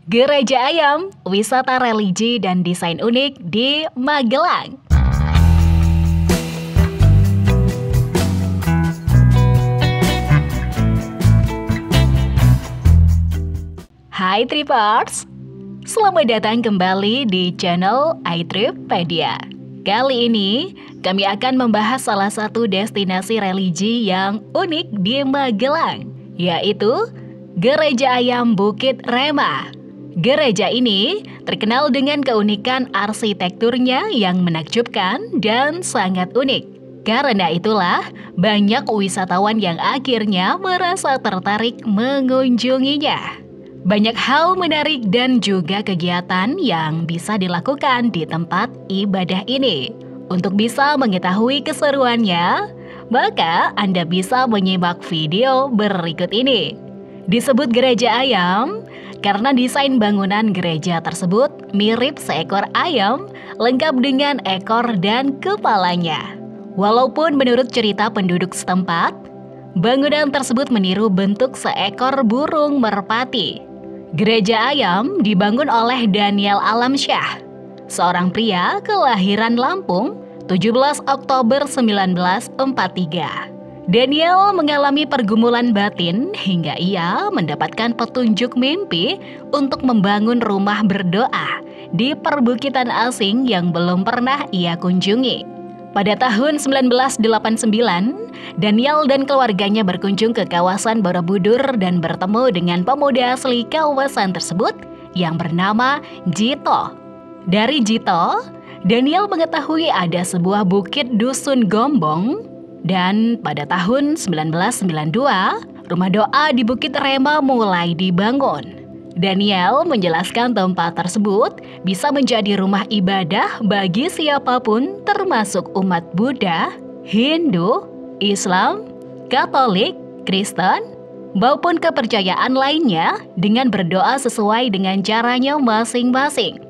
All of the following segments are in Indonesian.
Gereja Ayam, wisata religi dan desain unik di Magelang. Hai Tripers, selamat datang kembali di channel iTrippedia. Kali ini kami akan membahas salah satu destinasi religi yang unik di Magelang, yaitu Gereja Ayam Bukit Rema. Gereja ini terkenal dengan keunikan arsitekturnya yang menakjubkan dan sangat unik. Karena itulah banyak wisatawan yang akhirnya merasa tertarik mengunjunginya. Banyak hal menarik dan juga kegiatan yang bisa dilakukan di tempat ibadah ini. Untuk bisa mengetahui keseruannya, maka Anda bisa menyimak video berikut ini. Disebut Gereja Ayam karena desain bangunan gereja tersebut mirip seekor ayam lengkap dengan ekor dan kepalanya. Walaupun menurut cerita penduduk setempat, bangunan tersebut meniru bentuk seekor burung merpati. Gereja Ayam dibangun oleh Daniel Alamsyah, seorang pria kelahiran Lampung, 17 Oktober 1943. Daniel mengalami pergumulan batin hingga ia mendapatkan petunjuk mimpi untuk membangun rumah berdoa di perbukitan asing yang belum pernah ia kunjungi. Pada tahun 1989, Daniel dan keluarganya berkunjung ke kawasan Borobudur dan bertemu dengan pemuda asli kawasan tersebut yang bernama Jito. Dari Jito, Daniel mengetahui ada sebuah bukit dusun Gombong. Dan pada tahun 1992, rumah doa di Bukit Rema mulai dibangun. Daniel menjelaskan tempat tersebut bisa menjadi rumah ibadah bagi siapapun termasuk umat Buddha, Hindu, Islam, Katolik, Kristen, maupun kepercayaan lainnya dengan berdoa sesuai dengan caranya masing-masing.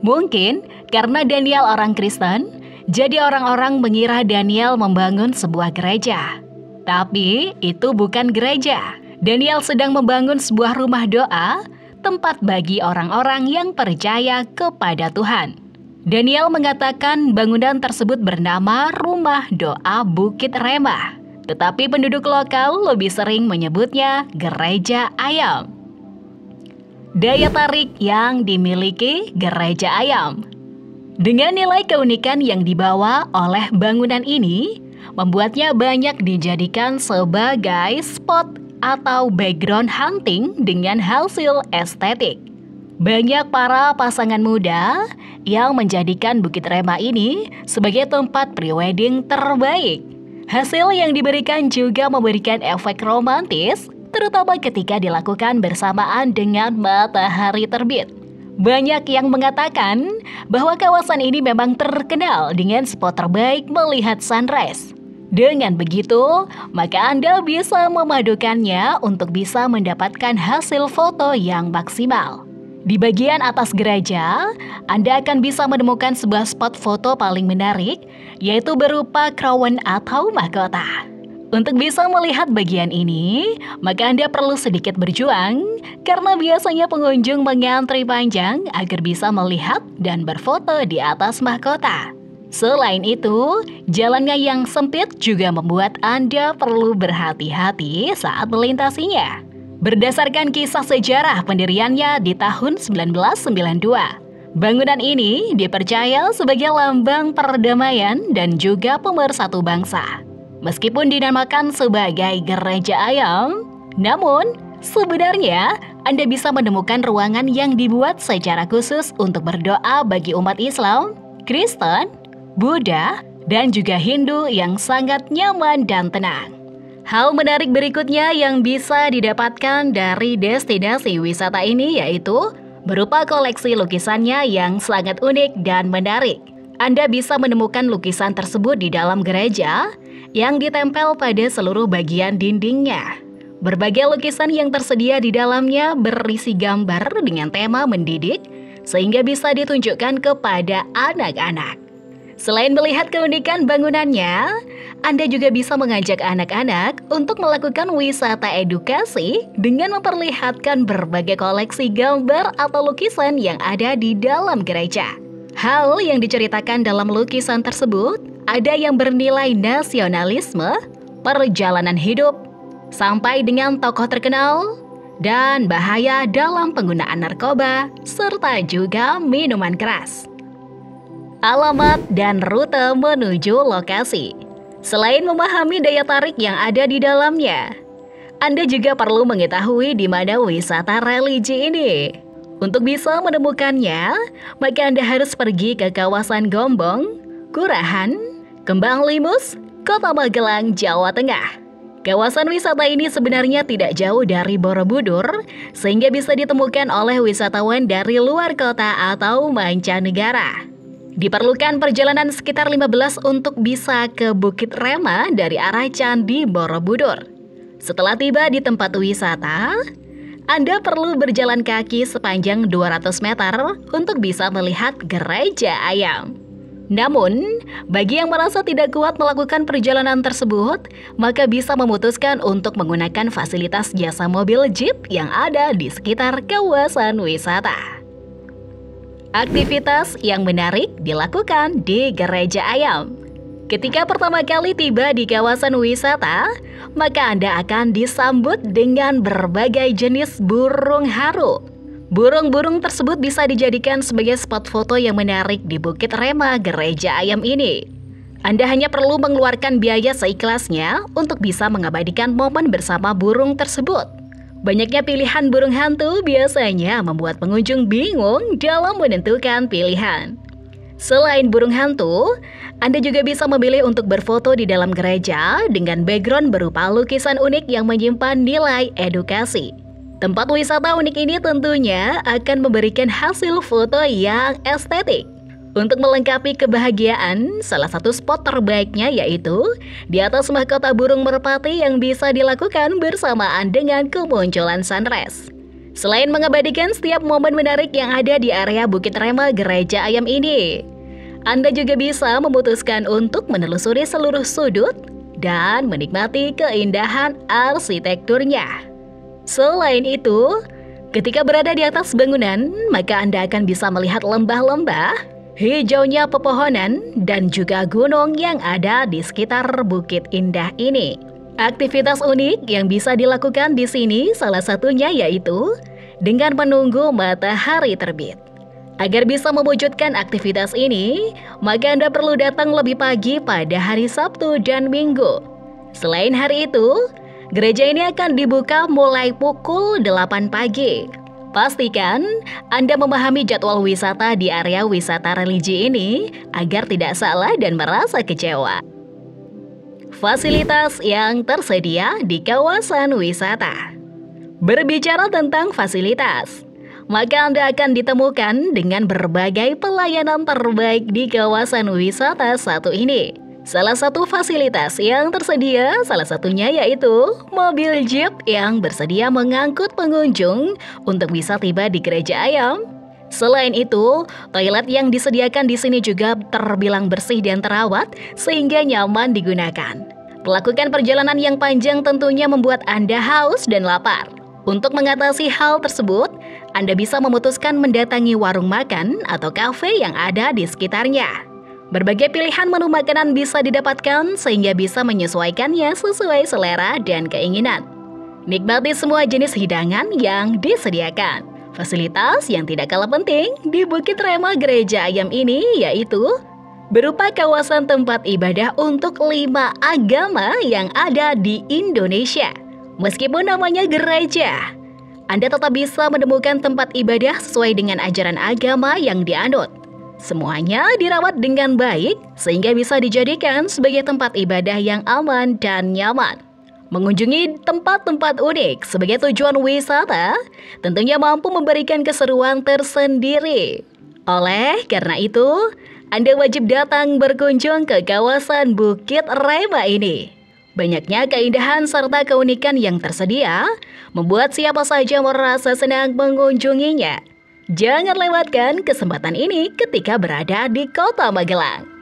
Mungkin karena Daniel orang Kristen, jadi orang-orang mengira Daniel membangun sebuah gereja. Tapi itu bukan gereja. Daniel sedang membangun sebuah rumah doa, tempat bagi orang-orang yang percaya kepada Tuhan. Daniel mengatakan bangunan tersebut bernama Rumah Doa Bukit Rema. Tetapi penduduk lokal lebih sering menyebutnya Gereja Ayam. Daya tarik yang dimiliki Gereja Ayam. Dengan nilai keunikan yang dibawa oleh bangunan ini, membuatnya banyak dijadikan sebagai spot atau background hunting dengan hasil estetik. Banyak para pasangan muda yang menjadikan Bukit Rema ini sebagai tempat prewedding terbaik. Hasil yang diberikan juga memberikan efek romantis, terutama ketika dilakukan bersamaan dengan matahari terbit. Banyak yang mengatakan bahwa kawasan ini memang terkenal dengan spot terbaik melihat sunrise. Dengan begitu, maka Anda bisa memadukannya untuk bisa mendapatkan hasil foto yang maksimal. Di bagian atas gereja, Anda akan bisa menemukan sebuah spot foto paling menarik, yaitu berupa crown atau mahkota. Untuk bisa melihat bagian ini, maka Anda perlu sedikit berjuang karena biasanya pengunjung mengantri panjang agar bisa melihat dan berfoto di atas mahkota. Selain itu, jalannya yang sempit juga membuat Anda perlu berhati-hati saat melintasinya. Berdasarkan kisah sejarah pendiriannya di tahun 1992, bangunan ini dipercaya sebagai lambang perdamaian dan juga pemersatu bangsa. Meskipun dinamakan sebagai Gereja Ayam, namun sebenarnya Anda bisa menemukan ruangan yang dibuat secara khusus untuk berdoa bagi umat Islam, Kristen, Buddha, dan juga Hindu yang sangat nyaman dan tenang. Hal menarik berikutnya yang bisa didapatkan dari destinasi wisata ini yaitu berupa koleksi lukisannya yang sangat unik dan menarik. Anda bisa menemukan lukisan tersebut di dalam gereja yang ditempel pada seluruh bagian dindingnya. Berbagai lukisan yang tersedia di dalamnya berisi gambar dengan tema mendidik, sehingga bisa ditunjukkan kepada anak-anak. Selain melihat keunikan bangunannya, Anda juga bisa mengajak anak-anak untuk melakukan wisata edukasi dengan memperlihatkan berbagai koleksi gambar atau lukisan yang ada di dalam gereja. Hal yang diceritakan dalam lukisan tersebut ada yang bernilai nasionalisme, perjalanan hidup, sampai dengan tokoh terkenal, dan bahaya dalam penggunaan narkoba, serta juga minuman keras. Alamat dan rute menuju lokasi. Selain memahami daya tarik yang ada di dalamnya, Anda juga perlu mengetahui di mana wisata religi ini. Untuk bisa menemukannya, maka Anda harus pergi ke kawasan Gombong, Kurahan, Kembang Limus, Kota Magelang, Jawa Tengah. Kawasan wisata ini sebenarnya tidak jauh dari Borobudur, sehingga bisa ditemukan oleh wisatawan dari luar kota atau mancanegara. Diperlukan perjalanan sekitar 15 untuk bisa ke Bukit Rema dari arah Candi Borobudur. Setelah tiba di tempat wisata, Anda perlu berjalan kaki sepanjang 200 meter untuk bisa melihat gereja ayam. Namun, bagi yang merasa tidak kuat melakukan perjalanan tersebut, maka bisa memutuskan untuk menggunakan fasilitas jasa mobil jeep yang ada di sekitar kawasan wisata. Aktivitas yang menarik dilakukan di Gereja Ayam. Ketika pertama kali tiba di kawasan wisata, maka Anda akan disambut dengan berbagai jenis burung haru. Burung-burung tersebut bisa dijadikan sebagai spot foto yang menarik di Bukit Rema Gereja Ayam ini. Anda hanya perlu mengeluarkan biaya seikhlasnya untuk bisa mengabadikan momen bersama burung tersebut. Banyaknya pilihan burung hantu biasanya membuat pengunjung bingung dalam menentukan pilihan. Selain burung hantu, Anda juga bisa memilih untuk berfoto di dalam gereja dengan background berupa lukisan unik yang menyimpan nilai edukasi. Tempat wisata unik ini tentunya akan memberikan hasil foto yang estetik. Untuk melengkapi kebahagiaan, salah satu spot terbaiknya yaitu di atas mahkota burung merpati yang bisa dilakukan bersamaan dengan kemunculan sunrise. Selain mengabadikan setiap momen menarik yang ada di area Bukit Rema Gereja Ayam ini, Anda juga bisa memutuskan untuk menelusuri seluruh sudut dan menikmati keindahan arsitekturnya. Selain itu, ketika berada di atas bangunan, maka Anda akan bisa melihat lembah-lembah, hijaunya pepohonan, dan juga gunung yang ada di sekitar Bukit Indah ini. Aktivitas unik yang bisa dilakukan di sini salah satunya yaitu dengan menunggu matahari terbit. Agar bisa mewujudkan aktivitas ini, maka Anda perlu datang lebih pagi pada hari Sabtu dan Minggu. Selain hari itu, gereja ini akan dibuka mulai pukul 8 pagi. Pastikan Anda memahami jadwal wisata di area wisata religi ini agar tidak salah dan merasa kecewa. Fasilitas yang tersedia di kawasan wisata. Berbicara tentang fasilitas, maka Anda akan ditemukan dengan berbagai pelayanan terbaik di kawasan wisata satu ini. Salah satu fasilitas yang tersedia salah satunya yaitu mobil jeep yang bersedia mengangkut pengunjung untuk bisa tiba di Gereja Ayam. Selain itu, toilet yang disediakan di sini juga terbilang bersih dan terawat sehingga nyaman digunakan. Melakukan perjalanan yang panjang tentunya membuat Anda haus dan lapar. Untuk mengatasi hal tersebut, Anda bisa memutuskan mendatangi warung makan atau kafe yang ada di sekitarnya. Berbagai pilihan menu makanan bisa didapatkan sehingga bisa menyesuaikannya sesuai selera dan keinginan. Nikmati semua jenis hidangan yang disediakan. Fasilitas yang tidak kalah penting di Bukit Rema Gereja Ayam ini yaitu berupa kawasan tempat ibadah untuk 5 agama yang ada di Indonesia. Meskipun namanya gereja, Anda tetap bisa menemukan tempat ibadah sesuai dengan ajaran agama yang dianut. Semuanya dirawat dengan baik sehingga bisa dijadikan sebagai tempat ibadah yang aman dan nyaman. Mengunjungi tempat-tempat unik sebagai tujuan wisata tentunya mampu memberikan keseruan tersendiri. Oleh karena itu, Anda wajib datang berkunjung ke kawasan Bukit Rema ini. Banyaknya keindahan serta keunikan yang tersedia membuat siapa saja merasa senang mengunjunginya. Jangan lewatkan kesempatan ini ketika berada di Kota Magelang.